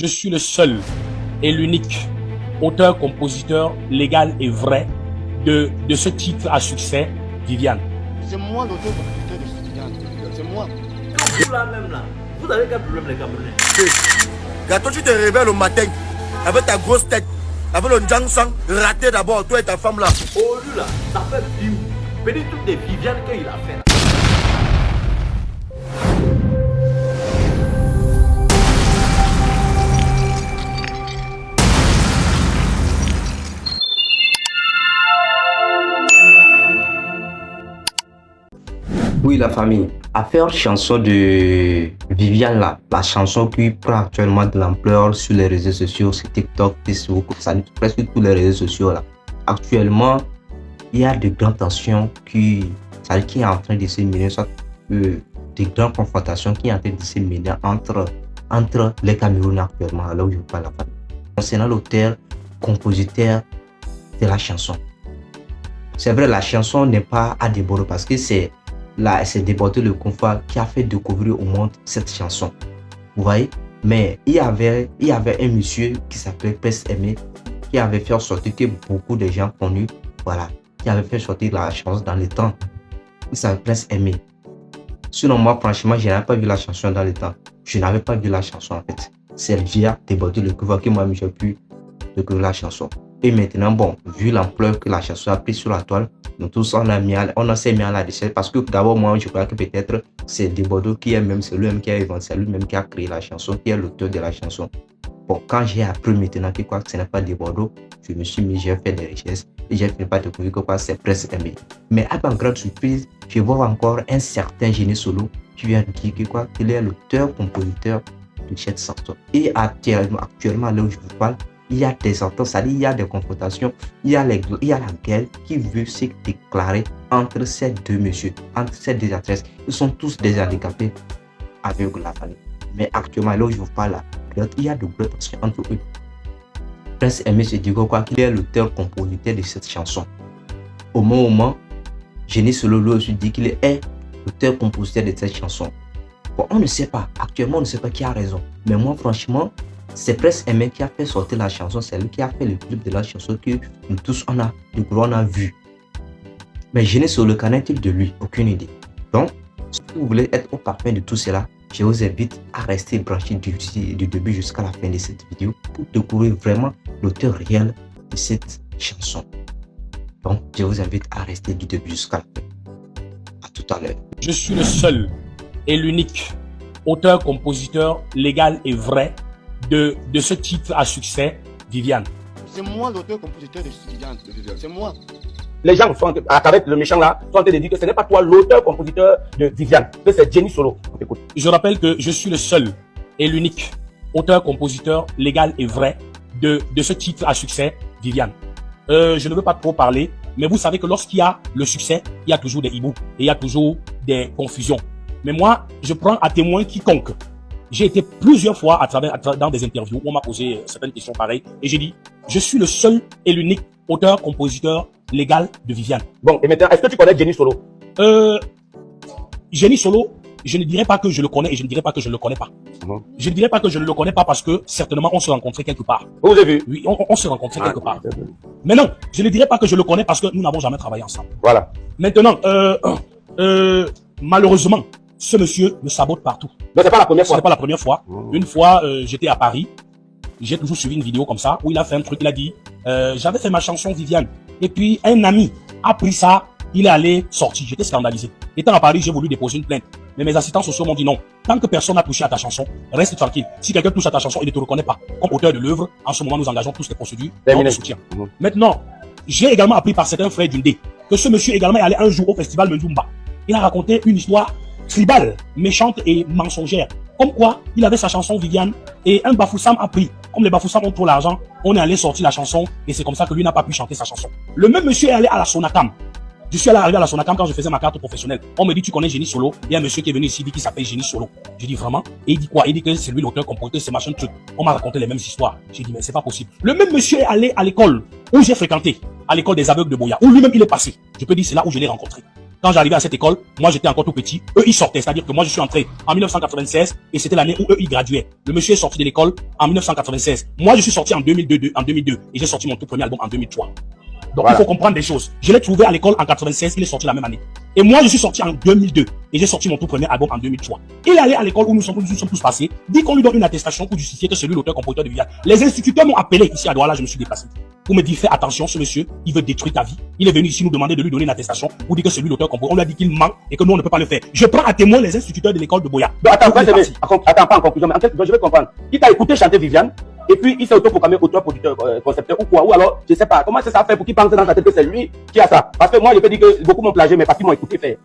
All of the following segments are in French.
Je suis le seul et l'unique auteur-compositeur légal et vrai de ce titre à succès, Viviane. C'est moi l'auteur-compositeur de ce titre, c'est moi. Vous là même là, vous avez quel problème les Camerounais? Quand tu te réveilles au matin avec ta grosse tête, avec le Jangsang raté d'abord, toi et ta femme là. Oh lui là, ça fait bim. Venez toutes les Viviane qu'il a fait là. Oui, la famille. Affaire chanson de Viviane là, la chanson qui prend actuellement de l'ampleur sur les réseaux sociaux, sur TikTok, Facebook, presque tous les réseaux sociaux là. Actuellement, il y a de grandes tensions qui est en train de se mener, soit de grandes confrontations qui est en train de se mener entre les Camerounais actuellement, là où je parle la famille. Concernant l'auteur, compositeur de la chanson. C'est vrai, la chanson n'est pas à déborder parce que c'est Débordé le confort qui a fait découvrir au monde cette chanson. Vous voyez? Mais il y avait un monsieur qui s'appelait Prince Aimé qui avait fait sortir que beaucoup de gens connus, voilà, qui avait fait sortir la chanson dans le temps. Il s'appelle Prince Aimé. Sinon, moi, franchement, je n'avais pas vu la chanson dans le temps. Je n'avais pas vu la chanson en fait. C'est via Débordé le confort que moi, j'ai pu découvrir la chanson. Et maintenant, bon, vu l'ampleur que la chanson a pris sur la toile, nous tous, on s'est mis à la recherche parce que d'abord, moi, je crois que peut-être c'est Débordé qui est même, c'est lui-même qui a inventé, c'est lui-même qui a créé la chanson, qui est l'auteur de la chanson. Bon, quand j'ai appris maintenant que quoi, que ce n'est pas Débordé, je me suis mis, j'ai fait des recherches et j'ai fini par découvrir que quoi, c'est Prince Aimé. Mais à ma grande surprise, je vois encore un certain Génie Solo qui vient de dire que quoi, qu'il est l'auteur-compositeur de cette chanson. Et actuellement, là où je vous parle, il y a des ententes, c'est-à-dire il y a des confrontations, il y a la guerre qui veut se déclarer entre ces deux messieurs, entre ces deux adresses. Ils sont tous des handicapés avec la famille. Mais actuellement, là où je vous parle, il y a de grandes tensions entre eux. Prince Aimé se dit quoi qu'il est l'auteur-compositeur de cette chanson. Au moment, Génie Solo lui aussi dit qu'il est l'auteur-compositeur de cette chanson. Bon, on ne sait pas. Actuellement, on ne sait pas qui a raison. Mais moi, franchement, c'est Prince Aimé qui a fait sortir la chanson, c'est lui qui a fait le clip de la chanson que nous tous on a vu. Mais Génie Solo, qu'en est-il de lui? Aucune idée. Donc, si vous voulez être au parfum de tout cela, je vous invite à rester branché du début jusqu'à la fin de cette vidéo pour découvrir vraiment l'auteur réel de cette chanson. Donc, je vous invite à rester du début jusqu'à la fin. À tout à l'heure. Je suis le seul et l'unique auteur-compositeur légal et vrai de ce titre à succès, Viviane. C'est moi l'auteur-compositeur de ce Viviane, c'est moi. Les gens sont, à travers le méchant là, sont en train de dire que ce n'est pas toi l'auteur-compositeur de Viviane, que c'est Génie Solo. Écoute. Je rappelle que je suis le seul et l'unique auteur-compositeur légal et vrai de ce titre à succès, Viviane. Je ne veux pas trop parler, mais vous savez que lorsqu'il y a le succès, il y a toujours des hiboux et il y a toujours des confusions. Mais moi, je prends à témoin quiconque. J'ai été plusieurs fois dans des interviews où on m'a posé certaines questions pareilles et j'ai dit, je suis le seul et l'unique auteur-compositeur légal de Viviane. Bon, et maintenant, est-ce que tu connais Génie Solo? Génie Solo, je ne dirais pas que je le connais et je ne dirais pas que je ne le connais pas. Je ne dirais pas que je ne le connais pas parce que certainement on se rencontrait quelque part. Vous avez vu? Oui, on se rencontrait quelque part. Mais non, je ne dirais pas que je le connais parce que nous n'avons jamais travaillé ensemble. Voilà. Maintenant, malheureusement, ce monsieur me sabote partout. Donc c'est pas la première fois. C'est pas la première fois. Une fois, j'étais à Paris. J'ai toujours suivi une vidéo comme ça où il a fait un truc. Il a dit, j'avais fait ma chanson Viviane. Et puis un ami a pris ça. Il est allé sortir. J'étais scandalisé. Étant à Paris, j'ai voulu déposer une plainte. Mais mes assistants sociaux m'ont dit non. Tant que personne n'a touché à ta chanson, reste tranquille. Si quelqu'un touche à ta chanson, il ne te reconnaît pas comme auteur de l'œuvre. En ce moment, nous engageons tous les procédures de soutien. Maintenant, j'ai également appris par certains frères d'Undé que ce monsieur également est allé un jour au festival Mzumba. Il a raconté une histoire tribale, méchante et mensongère. Comme quoi, il avait sa chanson Viviane et un Bafoussam a pris. Comme les Bafoussam ont trop l'argent, on est allé sortir la chanson et c'est comme ça que lui n'a pas pu chanter sa chanson. Le même monsieur est allé à la Sonacam. Je suis allé arriver à la Sonacam quand je faisais ma carte professionnelle. On me dit, tu connais Génie Solo? Il y a un monsieur qui est venu ici, dit qu'il s'appelle Génie Solo. J'ai dit vraiment? Et il dit quoi? Il dit que c'est lui l'auteur, compositeur, c'est machin truc. On m'a raconté les mêmes histoires. J'ai dit, mais c'est pas possible. Le même monsieur est allé à l'école où j'ai fréquenté, à l'école des aveugles de Boya, où lui-même il est passé. Je peux dire, c'est là où je l'ai rencontré. Quand j'arrivais à cette école, moi j'étais encore tout petit. Eux, ils sortaient. C'est-à-dire que moi je suis entré en 1996 et c'était l'année où eux, ils graduaient. Le monsieur est sorti de l'école en 1996. Moi, je suis sorti en 2002 et j'ai sorti mon tout premier album en 2003. Donc, Voilà. il faut comprendre des choses. Je l'ai trouvé à l'école en 96, il est sorti la même année. Et moi, je suis sorti en 2002 et j'ai sorti mon tout premier album en 2003. Il est allé à l'école où nous sommes tous passés, dit qu'on lui donne une attestation pour justifier que c'est lui l'auteur, compositeur de Viviane. Les instituteurs m'ont appelé ici à Douala, je me suis déplacé. Pour me dire, fais attention, ce monsieur, il veut détruire ta vie. Il est venu ici nous demander de lui donner une attestation pour dire que c'est lui l'auteur, compositeur. On lui a dit qu'il ment et que nous, on ne peut pas le faire. Je prends à témoin les instituteurs de l'école de Boya. Donc, attends, pas en conclusion, mais en fait, je vais comprendre. Il t'a écouté chanter Viviane, et puis il s'est autoproclamé auteur, producteur, concepteur ou quoi, ou alors, je sais pas, comment ça fait pour qu'il pense dans sa tête que c'est lui qui a ça. Parce que moi, je peux dire que beaucoup m'ont plagié, mais parce qu'ils m'ont écouté faire.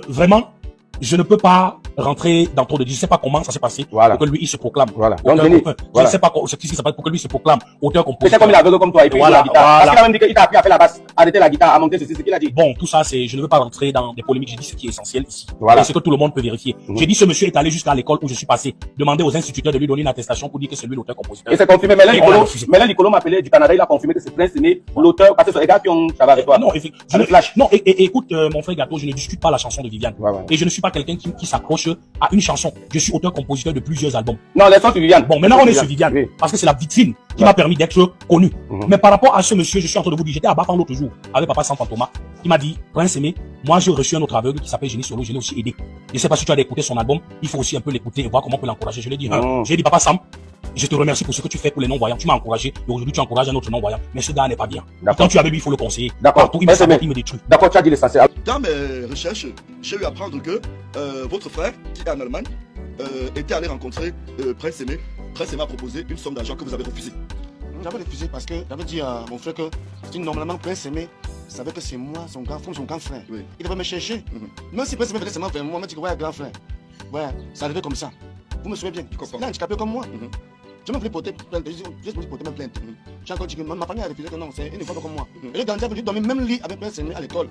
Vraiment, je ne peux pas rentrer dans trop de... Je ne sais pas comment ça s'est passé Voilà. pour que lui, il se proclame. Voilà. Auteur, Donc, Denis, je voilà. ne sais pas ce qui s'est passé pour que lui se proclame auteur, C'est compositeur. comme il est aveugle comme toi, et puis Voilà, il joue la guitare. voilà. Parce qu'il a même dit qu'il t'a appris à faire la basse, à arrêter la guitare, à monter ceci, c'est ce qu'il a dit. Bon, tout ça, c'est, je ne veux pas rentrer dans des polémiques. J'ai dit ce qui est essentiel ici. Voilà. Et ce que tout le monde peut vérifier. J'ai dit ce monsieur est allé jusqu'à l'école où je suis passé, demander aux instituteurs de lui donner une attestation pour dire que c'est lui l'auteur, compositeur. Et c'est confirmé. Mais Et on l'a refusé. là, Nicolo m'a appelé du Canada, il a confirmé que c'est Prince Aimé, l'auteur, parce que c'est les gars qui ont travaillé avec toi. Non, Ça me flash. Non, et écoute, mon frère Gâteau, je ne discute pas la chanson de Viviane. Ouais, ouais. Et je ne suis pas quelqu'un qui s'accroche à une chanson. Je suis auteur-compositeur de plusieurs albums. Non, laissons sur Viviane. Bon, maintenant on est sur Viviane, Oui. parce que c'est la vitrine qui m'a permis d'être connu. Mais par rapport à ce monsieur, je suis en train de vous dire, j'étais à Bafang l'autre jour avec papa Santan Thomas. Il m'a dit, Prince Aimé, moi j'ai reçu un autre aveugle qui s'appelle Génie Solo, je l'ai aussi aidé. Je sais pas si tu as écouté son album, il faut aussi un peu l'écouter et voir comment on peut l'encourager. Je lui ai dit, j'ai dit, papa Sam, je te remercie pour ce que tu fais pour les non-voyants. Tu m'as encouragé et aujourd'hui tu encourages un autre non-voyant. Mais ce gars n'est pas bien. Quand tu as baby, il faut le conseiller. D'accord. Partout, il me sabote, il me détruit. D'accord, tu as dit l'essentiel. Dans mes recherches, j'ai eu à apprendre que votre frère, qui est en Allemagne, était allé rencontrer Prince Aimé. Prince Aimé a proposé une somme d'argent que vous avez refusée. J'avais refusé parce que j'avais dit à mon frère que normalement Prince Aimé savait que c'est moi, son grand frère. Oui. Il devait me chercher. Même si Prince Aimé venait seulement vers moi, il m'a dit que ouais, grand frère. Ouais, ça arrivait comme ça. Vous me souvenez bien. Je comprends. Il est handicapé comme moi. Je me voulais porter plainte. J'ai voulu porter ma plainte. J'ai encore dit que ma famille a refusé que non, c'est une fois comme moi. Et le gardien a voulu dormir même lit avec Prince Aimé à l'école.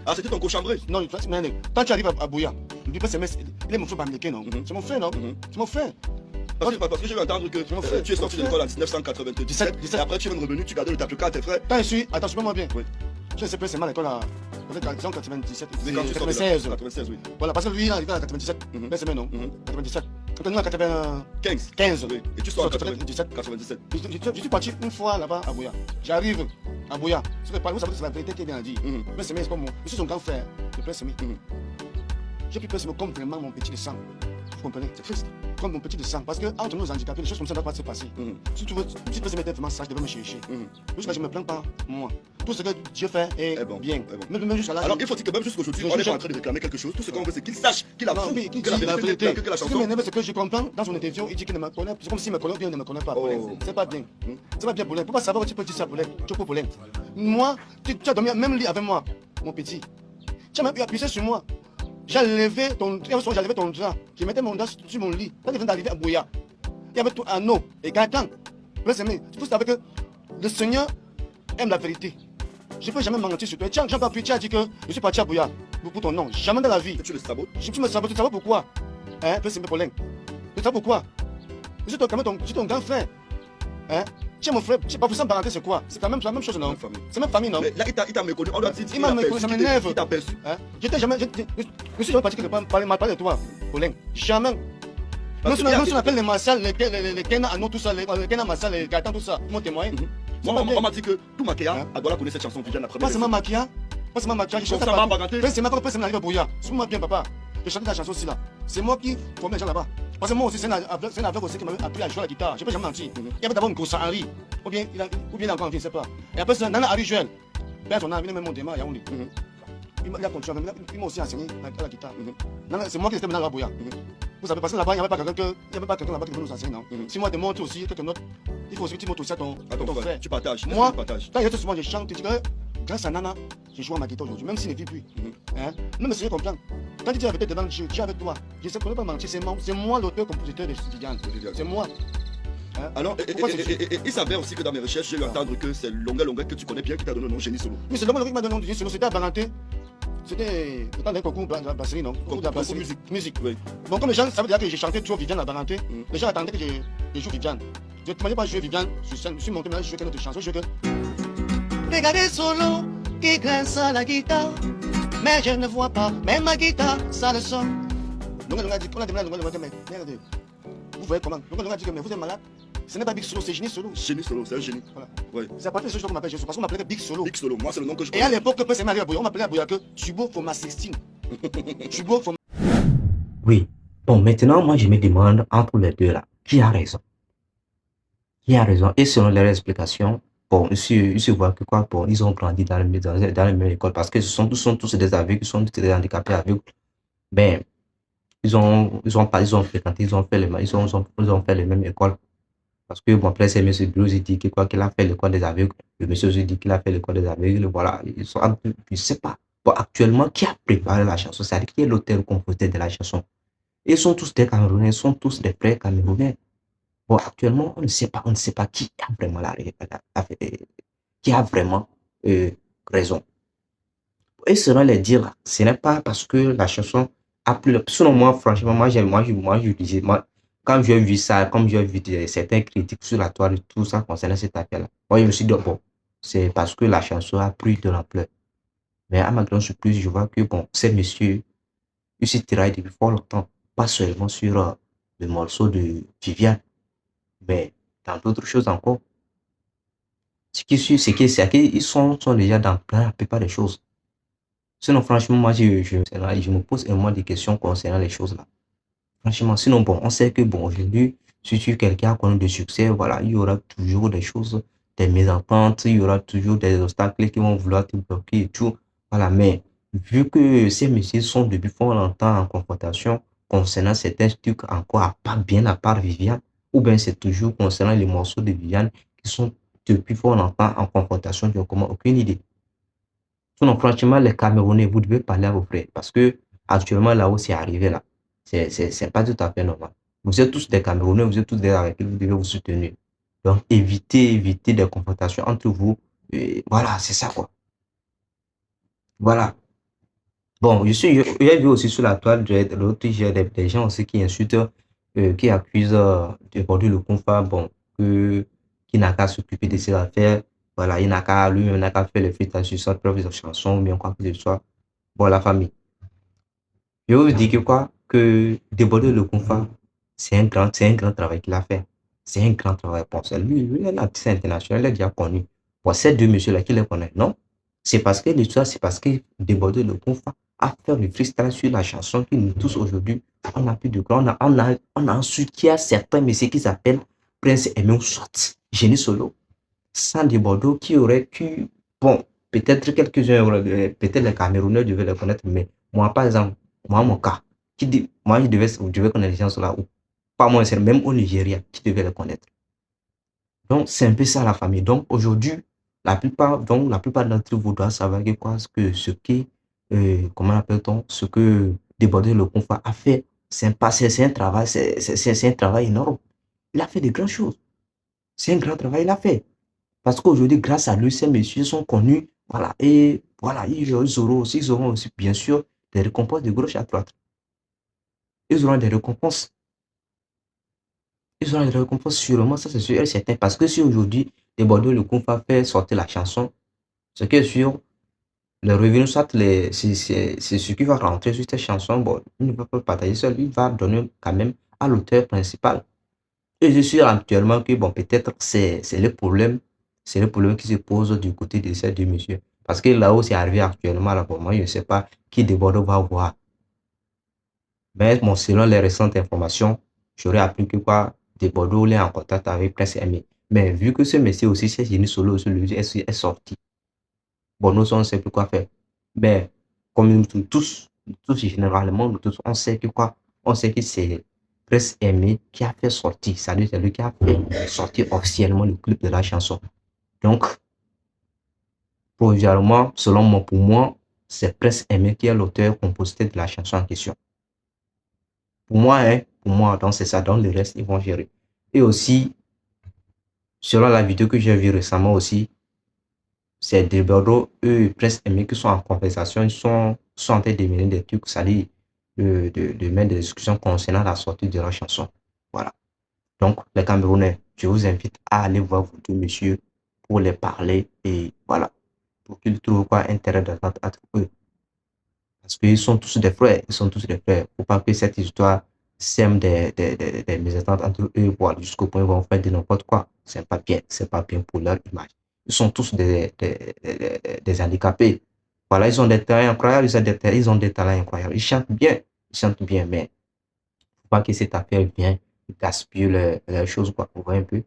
Ah, c'était ton cochambré. Non, quand tu arrives à Bouya, il dit Prince Aimé, il est mon frère américain, non? C'est mon frère, non? C'est mon frère. Parce que j'ai eu entendre que tu es sorti de l'école en 1997 et après tu es même revenu, tu gardais le tape à tes frères. Quand je suis, attends, moi bien. Oui. Je sais pas, c'est mal à l'école en 97, C'est quand tu sors de 96. 96, oui. Voilà, parce que lui, il est arrivé en 97. Prince Aimé, non? 97. Donc nous, en 95. 15. Oui. Et tu sors en 97. 97. Je suis parti une fois là-bas à Bouya. J'arrive à Bouya. Vous savez que c'est la vérité qui est bien dit. Prince Aimé, c'est comme moi. Je suis son grand frère, le Prince Aimé. J'ai pris Prince Aimé comme vraiment mon petit de sang. Vous comprenez? C'est triste. Comme mon petit de sang. Parce que entre nous handicapés, les choses comme ça ne doivent pas se passer. Si tu veux, si Prince Aimé était vraiment sage, je devais me chercher. Jusqu'à je ne me plains pas, moi. Tout ce que Dieu fait est bon, bien. bon. Même jusqu'à là. Alors il faut dire que même jusqu'aujourd'hui, on n'est pas en train de réclamer quelque chose. Tout ce qu'on veut, c'est qu'il sache qu'il a Non, fou, mais qui que la dit la vérité, vérité? que la Ce qui chanson. m'énerve, c'est que je comprends dans son interview, il dit qu'il ne me connaît pas. C'est comme s'il me connaît ou bien il ne me connaît pas. C'est pas bien. C'est pas bien, Paulin. Pour pas savoir, tu peux dire ça, Paulin. Tu peux, Paulin. Moi, tu as dormi même lit avec moi, mon petit. Tu as même appuyé sur moi. J'ai levé ton drap, qui mettait mon drap sur mon lit. Quand il vient d'arriver à Bouya, il y avait tout un eau et Gaëtan. Vous savez que le Seigneur aime la vérité. Je ne peux jamais mentir sur toi. Tiens, Jean-Pierre, tu as dit que je suis parti à Bouya pour ton nom. Jamais dans la vie. Tu le sabotes. Tu me sabotes, tu sais pourquoi? Hein, Prince Aimé Paulin. Tu sais pourquoi? Je suis ton grand frère. Hein? Tu es mon frère, c'est pas pour ça parenté, c'est quoi? C'est quand même la même chose, non? C'est même famille, non? Mais là, il t'a méconnu. On doit dire Il m'a méconnu, ça m'énerve. Il t'a perçu. Hein? J'étais jamais. Je suis jamais parti quelque part mal parler de toi, Paulin. Jamais. Nous, on appelle les Martial, les Kena, Anou, tout ça, les Kena Martial, les Gaëtan, tout ça. Mon témoin. On m'a dit que tout Makéa, Adola connaît cette chanson Viviane après. Pas seulement Makia. Pas seulement Makia. Je chante pas. Prince Aimé, quand Prince Aimé arrive à Bouya, suis-moi bien, papa. Je chantais la chanson aussi là. C'est moi qui formais les gens là-bas. Parce que moi aussi, c'est un aveugle aussi qui m'avait appris à jouer à la guitare. Je peux jamais mentir. Il y avait d'abord une grosse Henri. Ou bien il a encore envie, je ne sais pas. Et après, c'est Nana Harry Joël. Père, son nom, il a même mon démarre, Yaoundé. Il a continué, il m'a aussi enseigné la guitare. C'est moi qui étais maintenant à Bouya. Vous savez, parce que là-bas, il n'y avait pas quelqu'un là-bas qui veut nous enseigner, non? Si moi, de monter aussi, quelqu'un d'autre, il faut aussi que tu montes aussi à ton frère. Tu partages. Moi, quand j'étais souvent, je chante, je dis que grâce à Nana, je joue à ma guitare aujourd'hui, même s'il ne vit plus. Même si je comprends. Quand tu dis la vérité devant Dieu, tu es avec toi. Je ne sais pas mentir, c'est moi l'auteur-compositeur de Viviane. C'est moi. Alors, il s'avère aussi que dans mes recherches, j'ai eu à entendre que c'est Longa que tu connais bien qui t'a donné le nom Génie Solo. Mais c'est Longa qui m'a donné le nom Génie Solo, c'était à Valentin. C'était le temps d'un concours de la brasserie, non? Concours de la brasserie. Musique. Oui. Bon, comme les gens savaient déjà que j'ai chanté toujours Viviane à Valentin, les gens attendaient que je joue Viviane. Je ne pas jouer Viviane sur scène, je suis monté, mais je jouais qu'une autre chanson, je jouais que. Regardez solo qui grince à la guitare. mais je ne vois pas. Mais ma guitare, ça le sonne. Longa Longa dit, on a demandé Longa Longa, mais regardez, vous voyez comment Longa Longa dit que mais vous êtes malade. Ce n'est pas Big Solo, c'est Génie Solo. Génie Solo, c'est un génie. Voilà. Ouais. C'est à partir de ce jour qu'on m'appelle Génie Solo, parce qu'on m'appelait Big Solo. Big Solo, moi c'est le nom que je Et à connais. l'époque, quand c'est Marie Aboya, on m'appelait Aboya que Tubo for ma 16. Tubo for Oui. Bon, maintenant, moi, je me demande entre les deux là, qui a raison? Qui a raison? Et selon leurs explications, bon, il se voit que quoi, bon, ils ont grandi dans la même école parce que ce sont tous des aveugles, ils sont tous des handicapés aveugles. Ben, ils ont fréquenté, ils ont fait les mêmes écoles. Parce que mon frère, c'est M. Bruce, il dit que quoi qu'il a fait l'école des aveugles. Le monsieur aussi dit qu'il a fait l'école des aveugles. Voilà, ils sont, je ne sais pas. Bon, actuellement, qui a préparé la chanson? C'est-à-dire qui est l'auteur ou compositeur de la chanson? Ils sont tous des Camerounais, ils sont tous des frères camerounais. Bon, actuellement, on ne sait pas qui a vraiment qui a vraiment raison. Et selon les dires, ce n'est pas parce que la chanson a plu. Selon moi, franchement, je disais, quand j'ai vu ça, comme j'ai vu certains critiques sur la toile, tout ça concernant cette affaire-là, moi, je me suis dit, bon, c'est parce que la chanson a pris de l'ampleur. Mais à ma grande surprise, je vois que, bon, ces messieurs, ils s'y tiraillent depuis fort longtemps, pas seulement sur le morceau de Viviane, mais dans d'autres choses encore. Ce qui est sûr, c'est qu'ils sont déjà dans la plupart des choses. Sinon, franchement, moi, je me pose énormément de questions concernant les choses là. Franchement, sinon, bon, on sait que, bon, aujourd'hui, si tu es quelqu'un qui a connu du succès, voilà, il y aura toujours des choses, des mésententes, il y aura toujours des obstacles qui vont vouloir te bloquer et tout. Voilà, mais vu que ces messieurs sont depuis fort longtemps en confrontation concernant certains trucs encore à part Viviane, ou bien c'est toujours concernant les morceaux de Viviane qui sont depuis fort longtemps en confrontation, je n'ai aucune idée. Sinon, franchement, les Camerounais, vous devez parler à vos frères parce que actuellement, là où c'est arrivé, là, c'est pas tout à fait normal. Vous êtes tous des Camerounais, vous êtes tous des avec qui vous devez vous soutenir. Donc, évitez des confrontations entre vous. Et voilà, c'est ça, quoi. Voilà. Bon, j'ai vu aussi sur la toile de l'autre, j'ai des gens aussi qui insultent, qui accusent de Bordeaux le Konfa, bon, qui n'a qu'à s'occuper de ses affaires. Voilà, il n'a qu'à lui-même n'a qu'à faire le feat sur sa propre chanson, ou bien quoi que ce soit. Bon, la famille. Je vous dis que quoi, que déborder le Konfa, c'est un grand travail qu'il a fait. C'est un grand travail pour ça. Lui, il est un artiste international, il est déjà connu. Pour ces deux messieurs-là qui les connaissent, non? C'est parce que l'histoire, c'est parce que déborder le Konfa a fait le freestyle sur la chanson que nous tous aujourd'hui, on a plus de grand, on a un soutien certains messieurs qui s'appellent Prince Aimé Soit, Génie Solo. Sans des Bordeaux qui aurait pu, bon, peut-être quelques-uns, peut-être les Camerounais devaient le connaître, mais moi, par exemple, moi, mon cas, moi, je devais connaître les gens là, ou pas moi, c'est même au Nigeria, qui devait le connaître. Donc, c'est un peu ça la famille. Donc, aujourd'hui, la plupart d'entre vous doivent savoir que quoi, comment appelle-t-on, ce que Déborder le Konfa a fait, c'est un travail énorme. Il a fait de grandes choses. C'est un grand travail, il a fait. Parce qu'aujourd'hui, grâce à lui, ces messieurs sont connus. Voilà. Et voilà, ils auront aussi, bien sûr, des récompenses de gauche à droite. Ils auront des récompenses. Ils auront des récompenses sûrement, ça c'est sûr et certain. Parce que si aujourd'hui, les Bordeaux, le Konfa fait sortir la chanson, ce qui est sûr, les revenus, soit c'est ce qui va rentrer sur cette chanson, bon, il ne va pas partager seul, il va donner quand même à l'auteur principal. Et je suis actuellement que, bon, peut-être c'est le problème qui se pose du côté de ces deux messieurs. Parce que là où c'est arrivé actuellement, là, pour moi, je ne sais pas qui de Bordeaux va voir. Mais bon, selon les récentes informations, j'aurais appris que quoi, de Bordeaux est en contact avec Prince Aimé. Mais vu que ce monsieur aussi, c'est Génie Solo, est sorti. Bon, nous, on ne sait plus quoi faire. Mais comme nous tous généralement, nous tous, on sait que quoi, on sait que c'est Prince Aimé qui a fait sortir, c'est lui qui a fait sortir officiellement le clip de la chanson. Donc, provisoirement, pour moi, c'est Prince Aimé qui est l'auteur, compositeur de la chanson en question. Pour moi, donc c'est ça, dans le reste, ils vont gérer. Et aussi, selon la vidéo que j'ai vue récemment aussi, c'est des Bordeaux, eux et Prince Aimé qui sont en conversation, ils sont en train de mener des trucs, c'est-à-dire de mettre des discussions concernant la sortie de la chanson. Voilà. Donc, les Camerounais, je vous invite à aller voir vos deux messieurs pour les parler et voilà, pour qu'ils trouvent quoi intérêt d'attendre entre eux. Parce qu'ils sont tous des frères. Ils sont tous des frères. Faut pas que cette histoire sème des mésententes entre eux, voilà, jusqu'au point où ils vont faire de n'importe quoi. C'est pas bien. C'est pas bien pour leur image. Ils sont tous des handicapés. Voilà, ils ont des talents incroyables. Ils ont des talents incroyables. Ils chantent bien. Ils chantent bien, mais faut pas que cette affaire vienne gaspiller les choses, quoi. Vous voyez un peu?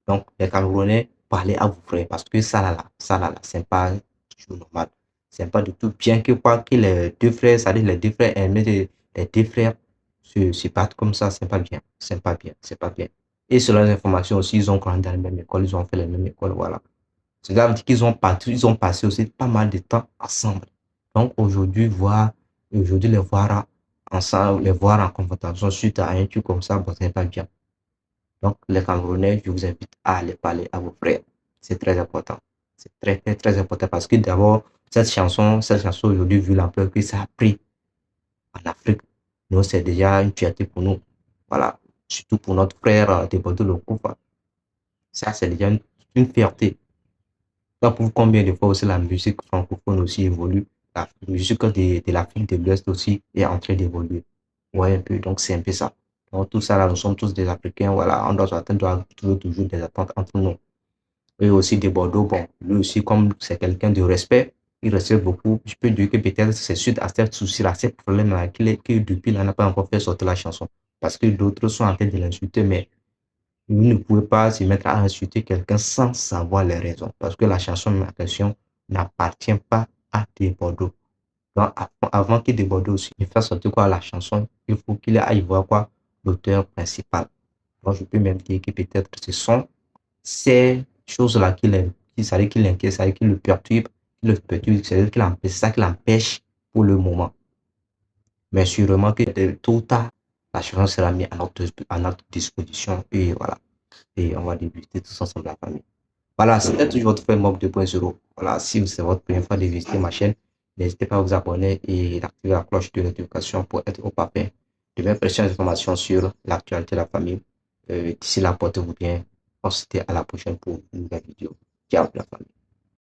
Donc, les Camerounais, parlez à vos frères. Parce que ça là, c'est pas toujours normal. C'est pas du tout bien que quoi que les deux frères, c'est-à-dire les deux frères aimés, les deux frères se battent comme ça, c'est pas bien. C'est pas bien. C'est pas bien. Et selon les informations aussi, ils ont grandi dans la même école, ils ont fait la même école, voilà. C'est-à-dire qu'ils ont passé aussi pas mal de temps ensemble. Donc aujourd'hui les voir ensemble, les voir en confrontation suite à un truc comme ça, bon, c'est pas bien. Donc les Camerounais, je vous invite à aller parler à vos frères. C'est très important. C'est très important parce que d'abord, cette chanson aujourd'hui, vu l'ampleur que ça a pris en Afrique, nous, c'est déjà une fierté pour nous. Voilà. Surtout pour notre frère Tebodo Lokufa. Ça, c'est déjà une fierté. Ça prouve combien de fois aussi la musique francophone aussi évolue. La musique de l'Afrique de l'Ouest aussi est en train d'évoluer. Ouais, un peu. Donc, c'est un peu ça. Donc, tout ça là, nous sommes tous des Africains. Voilà, on doit trouver toujours des attentes entre nous. Et aussi de Bordeaux, bon, lui aussi, comme c'est quelqu'un de respect, il respecte beaucoup. Je peux dire que peut-être c'est suite à ce souci-là, ce problème-là, que depuis, il n'a pas encore fait sortir la chanson. Parce que d'autres sont en train de l'insulter, mais vous ne pouvez pas se mettre à insulter quelqu'un sans savoir les raisons. Parce que la chanson en question n'appartient pas à des Bordeaux. Donc, avant que de Bordeaux aussi ne fasse sortir quoi la chanson, il faut qu'il aille voir quoi l'auteur principal. Donc, je peux même dire que peut-être ce sont ces choses-là qui l'inquiètent, qui le perturbe, c'est ça qui l'empêche pour le moment. Mais sûrement que tôt ou tard, la chanson sera mise à notre disposition et voilà. Et on va débuter tous ensemble la famille. Voilà, c'était toujours votre frère Mob 2.0. Voilà, si c'est votre première fois de visiter ma chaîne, n'hésitez pas à vous abonner et d'activer la cloche de notification pour être au parfait de mes prochaines informations sur l'actualité de la famille. D'ici là, portez-vous bien. On se dit à la prochaine pour une nouvelle vidéo. Ciao la famille.